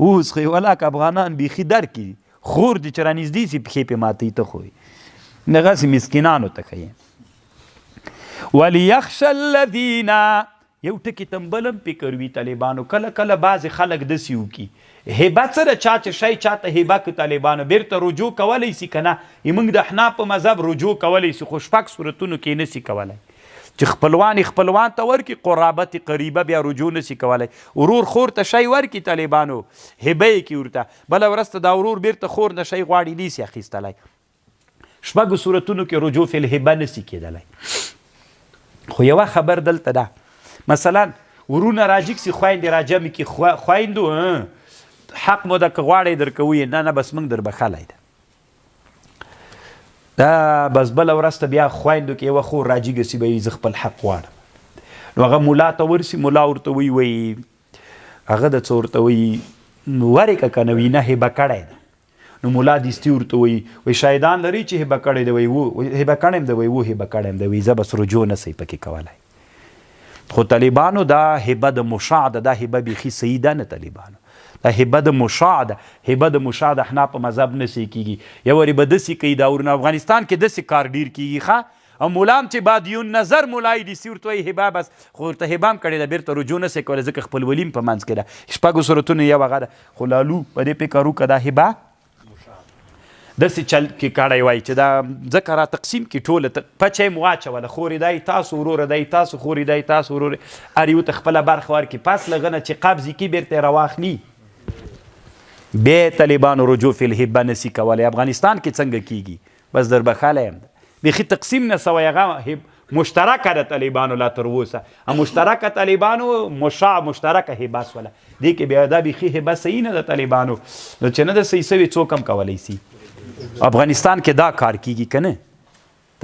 اوس خو ولاک افغانان بیخي درکي خور دي چې رانږدې سي پښې پې ماتوي ته خو دغسې مسکینانو ته ښیي وليخشى الذین یو ټکي تنبلم فکر وي طالبانو کله کله بعضې خلک داسې وکړي هبه څه ده چا چې شی چاته هبه که طالبانو بیرته رجوع کولی سي که نه موږ د احناف په مذهب رجوع کولی سي خو شپږ صورتونو کې نه سي کولی چې خپلوان ته ورکړي قرابت قریبه بیا رجوع نه سي کولی ورور خور ته شی ورکړي طالبانو هبه یې کړي ورته بله ورځ ته دا ورور بیرته خور نه شی غواړي نه سي اخیستلی شپږو صورتونو کې رجوع فی الهبه نه سي کېدلی خو یوه خبر دلته ده مثلا ورونه راجګ سي خویندې راجمې کې خویندو حق مو ده که غواړئ درکوي نه بس موږ در بخلی ده دا بس بله ورځ ته بیا خویندو کې یوه خور راجګه سي به زه خپل حق غواړم نو هغه ملا ته ورسي ملا ورته وایي هغه د څه ورته وایي ورکه که نه وي نه هبه کړی ده نو ملا دیستي ورته وایي شاهدان لري چې هبه کړی دی وایي هبه کړی یم دی وایي هبه کړی یم دی وایي زه بس رجوع نه صحیح پکې کولی خو طالبانو دا هبه د مشاع ده دا هبه بیخي صحیح ده نه طالبانو دا هبه د مشاع ده هبه د مشاع د احناف په مذهب نه صحیح کېږي یو وارې به داسې کوي دا ورونه افغانستان کې داسې کار ډېر کېږي ښه او مولام چې بادیون نظر مولای دي سي ورته وایي هبه بس خو ورته هبه هم کړې ده بیرته رجوع نه صحیح کولی ځکه خپل ولیم په منځ کې ده شپږو صورتونو یو هغه ده خو لالو په دې فکر وکړه دا هبه داسې چل کې کړی وای چې دا ځکه را تقسیم کې ټوله پچه یې مو واچوله خورې دی تاسو وروره دی تاسو خورې دی تاسو وروره هر یو ته خپله برخه ورکړي پس له هغه نه چې قبض یې کړي بیرته یې راواخلي بیا طالبانو رجوع فی الهبه نسي کولی افغانستان کې څنګه کیږي بس در بخاله یم بیخي تقسیم نه سوی هغه مشترکه ده طالبانو لا تر اوسه مشترکه طالبانو مشاع مشترکه هبه سوله دې کې بیا دا بیخي هبه صحیح نه ده طالبانو نو چې نه ده صحیح سوي څوک هم کولی سي افغانستان کې دا کار کیږي که نه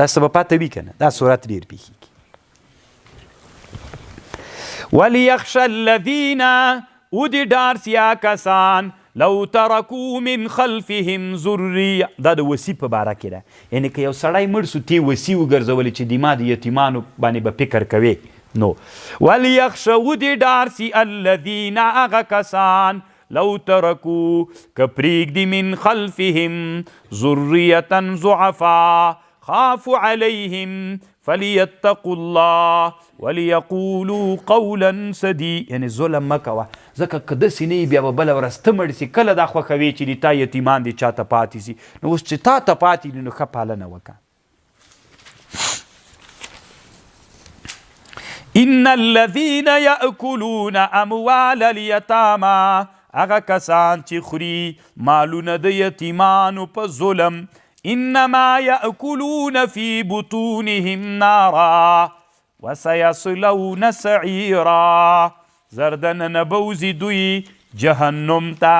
تاسو به پته وي که نه دا صورت ډېر پیښیږي وليخشى الذین او دې ډار سیا کسان لو ترکو من خلفهم ذریه دا د وصي په باره کې ده یعنې که یو سړی مړ سو تی وصي وګرځولې چې دیما د یتیمانو باندې به فکر کوې نو وليخشى او دې ډار سي الذین هغه کسان لو ترکو که پریږدي من خلفهم ذریة ضعفا خافوا علیهم فلیتقوا الله وليقولوا قولا سدیدا یعنې ظلم مه کوه ځکه که داسې نه وي بیا به بله ورځ ته مړ سي کله دا خوښوې چې د تا یتیمان دې چاته پاتې سي نو اوس چې تا ته پاتې دي نو ښه پالنه وکړه ان الذین یأکلون اموال الیتاما هغه کسان چې خوري مالونه د یتیمانو په ظلم انما یأکلون فی بطونهم نارا وسیصلون سعیرا زردن نبوزي دوی جهنم تا